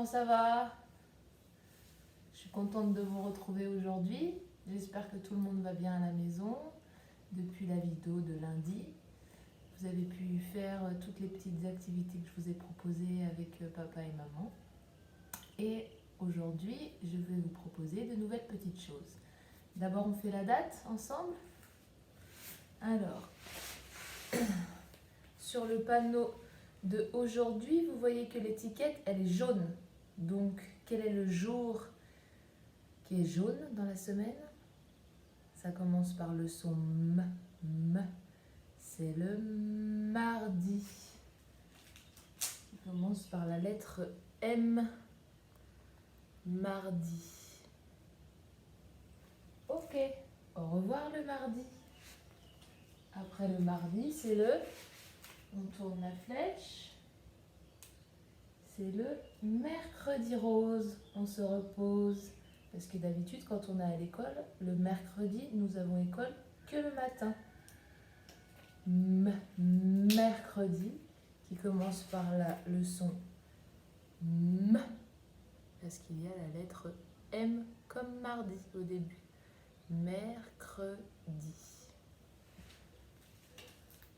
comment ça va? Je suis contente de vous retrouver aujourd'hui. J'espère que tout le monde va bien à la maison depuis la vidéo de lundi. Vous avez pu faire toutes les petites activités que je vous ai proposées avec papa et maman. Et aujourd'hui, je vais vous proposer de nouvelles petites choses. D'abord, on fait la date ensemble. Alors, sur le panneau de aujourd'hui, vous voyez que l'étiquette, elle est jaune. Donc, quel est le jour qui est jaune dans la semaine? Ça commence par le son M. C'est le mardi. Ça commence par la lettre M. Mardi. Ok, au revoir le mardi. Après le mardi, c'est le... On tourne la flèche. C'est le mercredi rose. On se repose. Parce que d'habitude, quand on est à l'école, le mercredi, nous avons école que le matin. Mercredi, qui commence par le son M. Parce qu'il y a la lettre M comme mardi au début. Mercredi.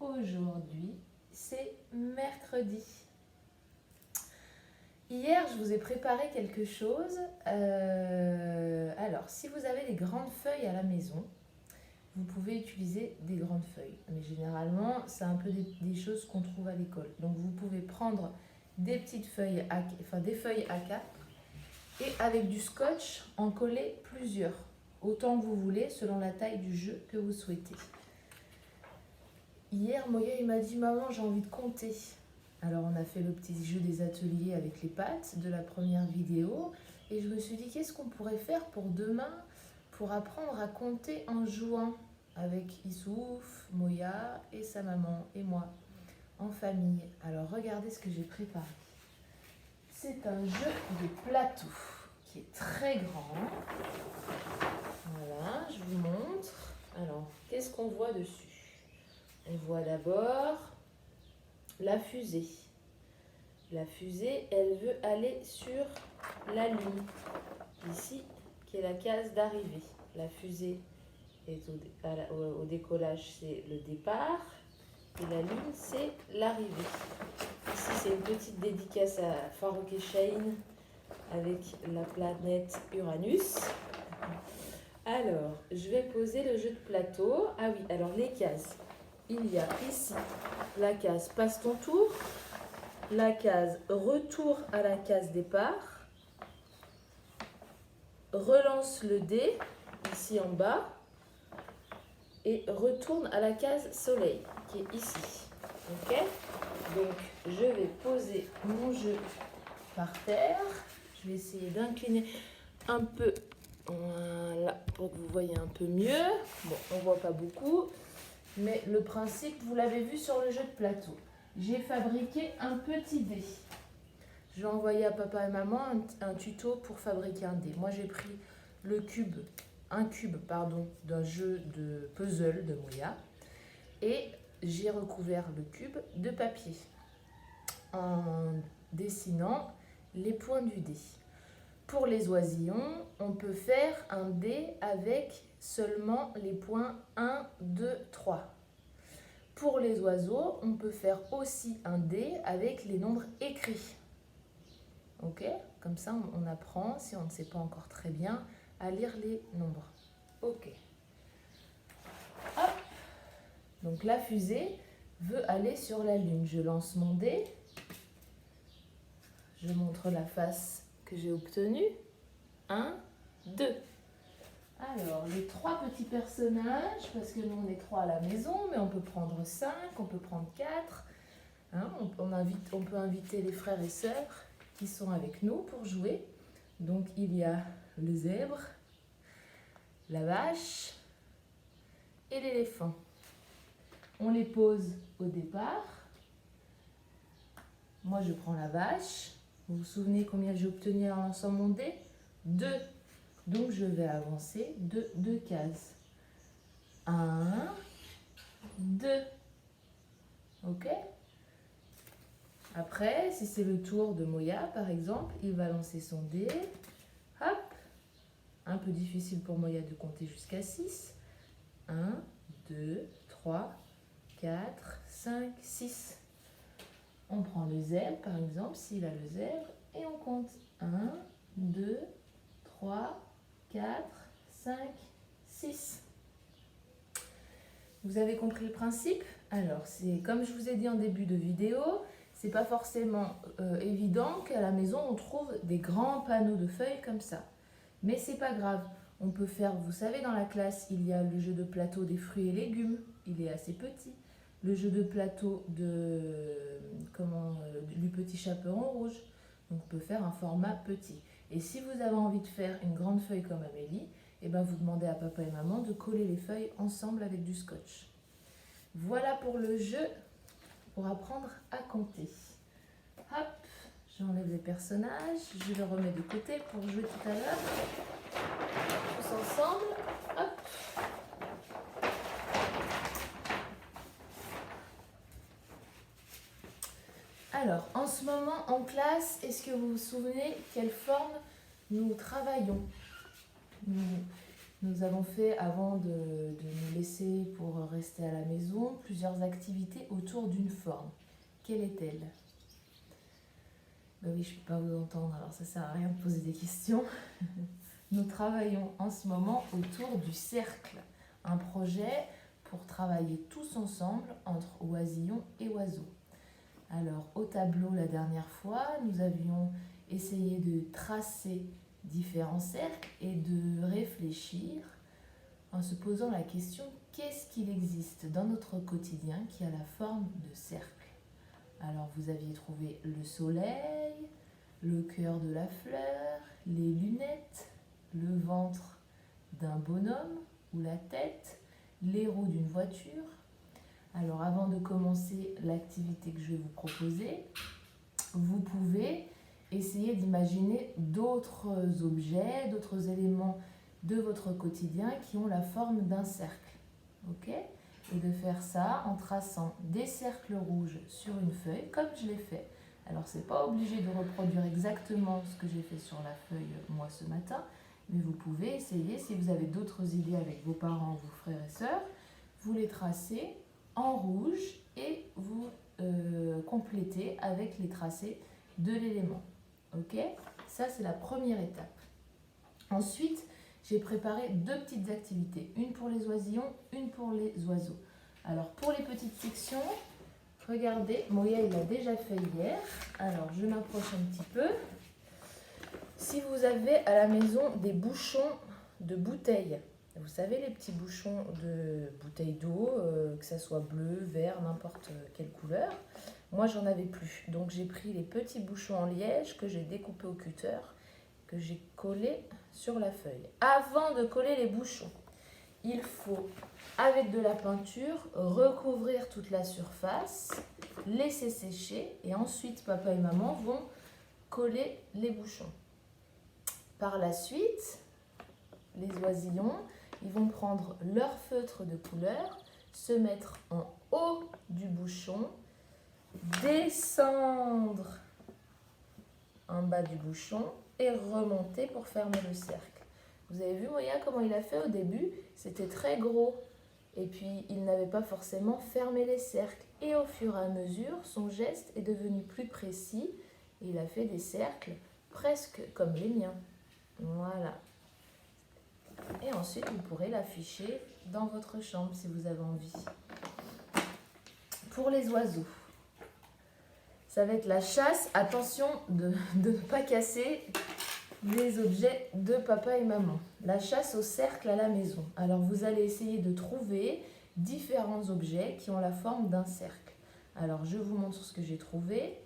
Aujourd'hui, c'est mercredi. Hier, je vous ai préparé quelque chose. Alors, si vous avez des grandes feuilles à la maison, vous pouvez utiliser des grandes feuilles. Mais généralement, c'est un peu des choses qu'on trouve à l'école. Donc, vous pouvez prendre des petites feuilles, des feuilles A4 et avec du scotch, en coller plusieurs. Autant que vous voulez, selon la taille du jeu que vous souhaitez. Hier, Moya, il m'a dit « Maman, j'ai envie de compter ». Alors, on a fait le petit jeu des ateliers avec les pattes de la première vidéo. Et je me suis dit, qu'est-ce qu'on pourrait faire pour demain pour apprendre à compter en jouant avec Issouf, Moya et sa maman et moi, en famille. Alors, regardez ce que j'ai préparé. C'est un jeu de plateau qui est très grand. Voilà, je vous montre. Alors, qu'est-ce qu'on voit dessus? On voit d'abord la fusée. La fusée, elle veut aller sur la Lune. Ici, qui est la case d'arrivée. La fusée est au décollage, c'est le départ. Et la Lune, c'est l'arrivée. Ici, c'est une petite dédicace à Farouk et Shaheen avec la planète Uranus. Alors, je vais poser le jeu de plateau. Ah oui, alors les cases. Il y a ici la case passe ton tour, la case retour à la case départ, relance le dé ici en bas et retourne à la case soleil qui est ici. Ok? Donc je vais poser mon jeu par terre. Je vais essayer d'incliner un peu, voilà, pour que vous voyez un peu mieux. Bon, on ne voit pas beaucoup. Mais le principe, vous l'avez vu sur le jeu de plateau. J'ai fabriqué un petit dé. J'ai envoyé à papa et maman un tuto pour fabriquer un dé. Moi, j'ai pris un cube d'un jeu de puzzle de Moya. Et j'ai recouvert le cube de papier en dessinant les points du dé. Pour les oisillons, on peut faire un dé avec seulement les points 1, 2, 3. Pour les oiseaux, on peut faire aussi un dé avec les nombres écrits. Ok? Comme ça, on apprend, si on ne sait pas encore très bien, à lire les nombres. Ok. Hop. Donc la fusée veut aller sur la Lune. Je lance mon dé. Je montre la face que j'ai obtenue. 1, 2. Alors, les 3 petits personnages, parce que nous on est 3 à la maison, mais on peut prendre 5, on peut prendre 4. Hein, on peut inviter les frères et sœurs qui sont avec nous pour jouer. Donc, il y a le zèbre, la vache et l'éléphant. On les pose au départ. Moi, je prends la vache. Vous vous souvenez combien j'ai obtenu en lançant mon dé? 2. Donc, je vais avancer de 2 cases. 1, 2. Ok? Après, si c'est le tour de Moya, par exemple, il va lancer son dé. Hop. Un peu difficile pour Moya de compter jusqu'à 6. 1, 2, 3, 4, 5, 6. On prend le zèbre, par exemple, s'il a le zèbre, et on compte 1, 2, 3, 4, 5, 6. Vous avez compris le principe? Alors, c'est comme je vous ai dit en début de vidéo, c'est pas forcément évident qu'à la maison on trouve des grands panneaux de feuilles comme ça. Mais c'est pas grave. On peut faire, vous savez, dans la classe, il y a le jeu de plateau des fruits et légumes. Il est assez petit. Le jeu de plateau du petit chaperon rouge. Donc on peut faire un format petit. Et si vous avez envie de faire une grande feuille comme Amélie, eh ben vous demandez à papa et maman de coller les feuilles ensemble avec du scotch. Voilà pour le jeu, pour apprendre à compter. Hop, j'enlève les personnages, je les remets de côté pour jouer tout à l'heure. Tous ensemble, hop. Alors, en ce moment, en classe, est-ce que vous vous souvenez quelle forme nous travaillons? Nous avons fait, avant de nous laisser pour rester à la maison, plusieurs activités autour d'une forme. Quelle est-elle? Ben oui, je ne peux pas vous entendre, alors ça ne sert à rien de poser des questions. Nous travaillons en ce moment autour du cercle, un projet pour travailler tous ensemble entre oisillons et oiseaux. Alors, au tableau, la dernière fois, nous avions essayé de tracer différents cercles et de réfléchir en se posant la question qu'est-ce qu'il existe dans notre quotidien qui a la forme de cercle? Alors, vous aviez trouvé le soleil, le cœur de la fleur, les lunettes, le ventre d'un bonhomme ou la tête, les roues d'une voiture. Alors avant de commencer l'activité que je vais vous proposer, vous pouvez essayer d'imaginer d'autres objets, d'autres éléments de votre quotidien qui ont la forme d'un cercle. Ok? Et de faire ça en traçant des cercles rouges sur une feuille, comme je l'ai fait. Alors c'est pas obligé de reproduire exactement ce que j'ai fait sur la feuille moi ce matin, mais vous pouvez essayer, si vous avez d'autres idées avec vos parents, vos frères et sœurs, vous les tracez en rouge et vous complétez avec les tracés de l'élément. Ok? Ça, c'est la première étape. Ensuite, j'ai préparé deux petites activités. Une pour les oisillons, une pour les oiseaux. Alors, pour les petites sections, regardez, Moya, il l'a déjà fait hier. Alors, je m'approche un petit peu. Si vous avez à la maison des bouchons de bouteilles, vous savez, les petits bouchons de bouteilles d'eau, que ça soit bleu, vert, n'importe quelle couleur. Moi, j'en avais plus. Donc, j'ai pris les petits bouchons en liège que j'ai découpés au cutter, que j'ai collés sur la feuille. Avant de coller les bouchons, il faut, avec de la peinture, recouvrir toute la surface, laisser sécher et ensuite, papa et maman vont coller les bouchons. Par la suite, les oisillons, ils vont prendre leur feutre de couleur, se mettre en haut du bouchon, descendre en bas du bouchon et remonter pour fermer le cercle. Vous avez vu Moya comment il a fait au début? C'était très gros et puis il n'avait pas forcément fermé les cercles. Et au fur et à mesure, son geste est devenu plus précis et il a fait des cercles presque comme les miens. Voilà. Et ensuite, vous pourrez l'afficher dans votre chambre si vous avez envie. Pour les oiseaux, ça va être la chasse. Attention de ne pas casser les objets de papa et maman. La chasse au cercle à la maison. Alors, vous allez essayer de trouver différents objets qui ont la forme d'un cercle. Alors, je vous montre ce que j'ai trouvé.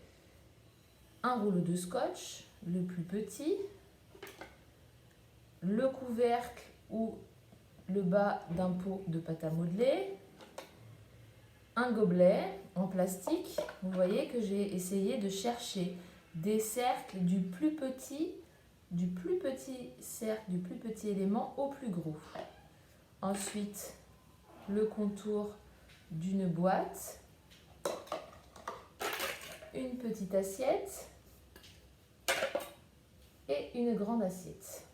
Un rouleau de scotch, le plus petit. Le couvercle ou le bas d'un pot de pâte à modeler, un gobelet en plastique. Vous voyez que j'ai essayé de chercher des cercles du plus petit cercle, du plus petit élément au plus gros. Ensuite, le contour d'une boîte. une petite assiette et une grande assiette.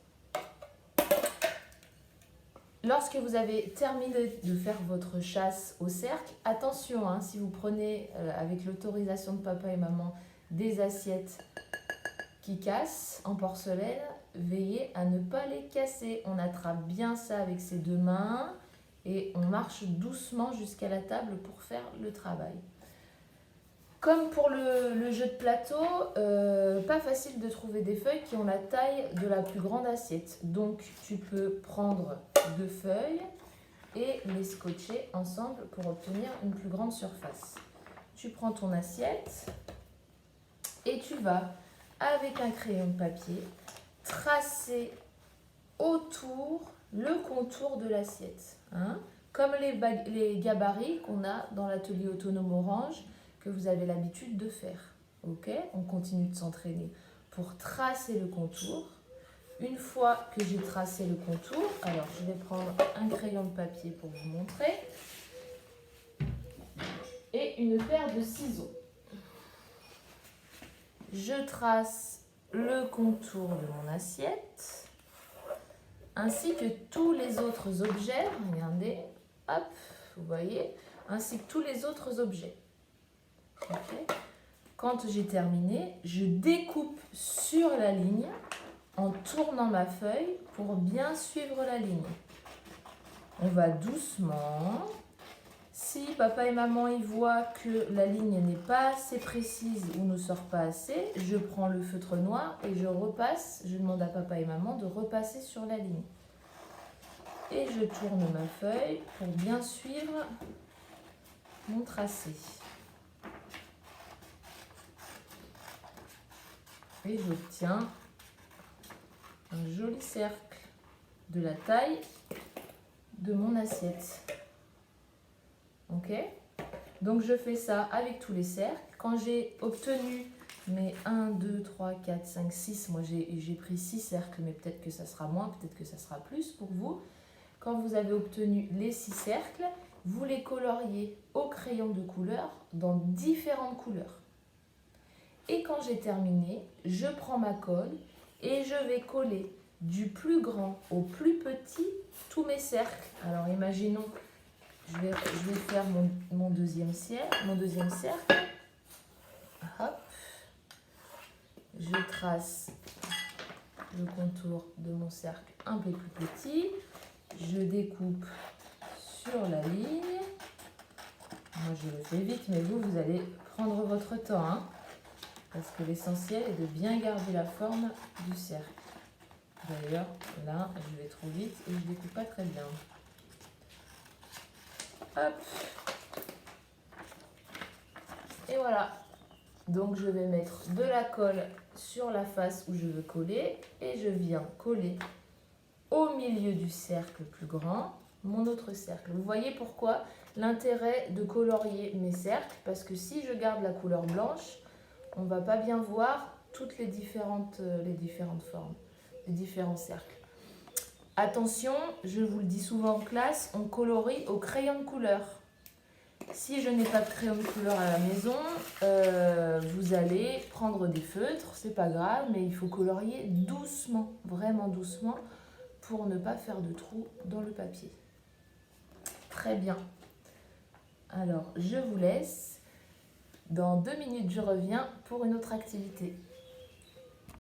Lorsque vous avez terminé de faire votre chasse au cercle, attention, hein, si vous prenez avec l'autorisation de papa et maman des assiettes qui cassent en porcelaine, veillez à ne pas les casser. On attrape bien ça avec ses deux mains et on marche doucement jusqu'à la table pour faire le travail. Comme pour le jeu de plateau, pas facile de trouver des feuilles qui ont la taille de la plus grande assiette. Donc tu peux prendre deux feuilles et les scotcher ensemble pour obtenir une plus grande surface. Tu prends ton assiette et tu vas, avec un crayon de papier, tracer autour le contour de l'assiette. Hein, comme les gabarits qu'on a dans l'atelier autonome Orange, que vous avez l'habitude de faire. Ok, on continue de s'entraîner pour tracer le contour. Une fois que j'ai tracé le contour, alors je vais prendre un crayon de papier pour vous montrer et une paire de ciseaux. Je trace le contour de mon assiette ainsi que tous les autres objets. Regardez, hop, vous voyez, ainsi que tous les autres objets. Okay. Quand j'ai terminé, je découpe sur la ligne en tournant ma feuille pour bien suivre la ligne. On va doucement. Si papa et maman y voient que la ligne n'est pas assez précise ou ne sort pas assez, je prends le feutre noir et je repasse. Je demande à papa et maman de repasser sur la ligne. Et je tourne ma feuille pour bien suivre mon tracé. Et j'obtiens un joli cercle de la taille de mon assiette. Ok? Donc je fais ça avec tous les cercles. Quand j'ai obtenu mes 1, 2, 3, 4, 5, 6, moi j'ai pris 6 cercles, mais peut-être que ça sera moins, peut-être que ça sera plus pour vous. Quand vous avez obtenu les 6 cercles, vous les coloriez au crayon de couleur dans différentes couleurs. Et quand j'ai terminé, je prends ma colle et je vais coller du plus grand au plus petit tous mes cercles. Alors imaginons, je vais faire mon deuxième cercle. Hop. Je trace le contour de mon cercle un peu plus petit. Je découpe sur la ligne. Moi je le fais vite, mais vous allez prendre votre temps, hein. Parce que l'essentiel est de bien garder la forme du cercle. D'ailleurs, là, je vais trop vite et je ne découpe pas très bien. Hop. Et voilà. Donc, je vais mettre de la colle sur la face où je veux coller. Et je viens coller au milieu du cercle plus grand mon autre cercle. Vous voyez pourquoi l'intérêt de colorier mes cercles? Parce que si je garde la couleur blanche, on ne va pas bien voir toutes les différentes formes, les différents cercles. Attention, je vous le dis souvent en classe, on colorie au crayon de couleur. Si je n'ai pas de crayon de couleur à la maison, vous allez prendre des feutres, c'est pas grave, mais il faut colorier doucement, vraiment doucement, pour ne pas faire de trous dans le papier. Très bien. Alors, je vous laisse. Dans 2 minutes, je reviens pour une autre activité.